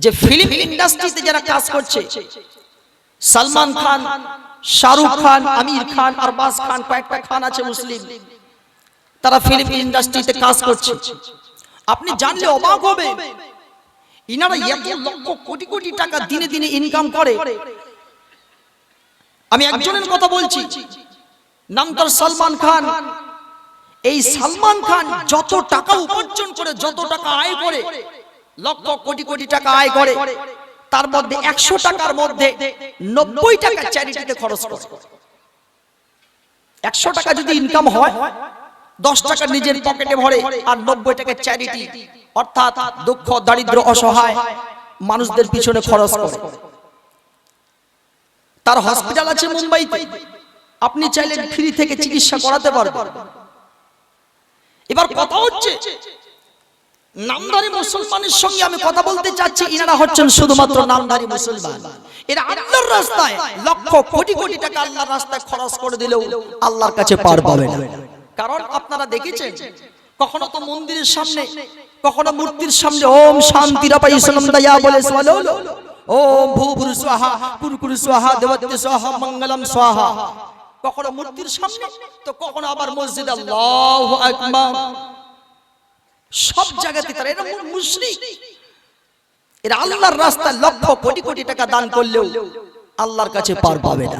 যে ফিল্ম ইন্ডাস্ট্রিতে যারা কাজ করছে, সালমান খান, শাহরুখ খান, আমির খান, আরবাজ খান, কয়েকটা খান আছে মুসলিম, তারা ফিল্ম ইন্ডাস্ট্রিতে কাজ করছে। আপনি জানলে অবাক হবে, ইনারা এত লক্ষ কোটি কোটি টাকা দিনে দিনে ইনকাম করে। আমি একজনের কথা বলছি, নাম তার সালমান খান। এই সালমান খান যত টাকা উপার্জন করে, যত টাকা আয় করে, লক্ষ কোটি কোটি টাকা আয় করে, তার মধ্যে 100 টাকার মধ্যে 90 টাকা চ্যারিটিতে খরচ করে। 100 টাকা যদি ইনকাম হয়, 10 টাকা নিজের পকেটে ভরে আর 90 টাকা চ্যারিটি, অর্থাৎ দুঃখ দারিদ্র অসহায় মানুষদের পিছনে খরচ করে। তার হসপিটাল আছে মুম্বাইতে, আপনি চাইলে ফ্রি থেকে চিকিৎসা করাতে পারবেন। এবার কথা হচ্ছে, নামধারী মুসলমানের সঙ্গে আমি কথা বলতে চাচ্ছি, ইনারা হচ্ছেন শুধুমাত্র নামধারী মুসলমান। এরা আল্লাহর রাস্তায় লক্ষ কোটি কোটি টাকা আল্লাহর রাস্তায় খরচ করে দিলেও আল্লাহর কাছে পার পাবে না। কারণ আপনারা দেখেছেন, কখনো তো মন্দিরের সামনে, কখনো মূর্তির সামনে ওম শান্তিরাপাই ইসলাম দয়া বলে বলো, ওম ভূভুর স্বাহা কুরকুর স্বাহা দেবত্য স্বাহা মঙ্গলম স্বাহা। কখনো মূর্তির সামনে, তো কখনো আবার মসজিদ, আল্লাহু আকবার। সব জায়গাতে তারা, এরা মুশরিক। এরা আল্লাহর রাস্তায় লক্ষ কোটি কোটি টাকা দান করলেও আল্লাহর কাছে পার পাবে না।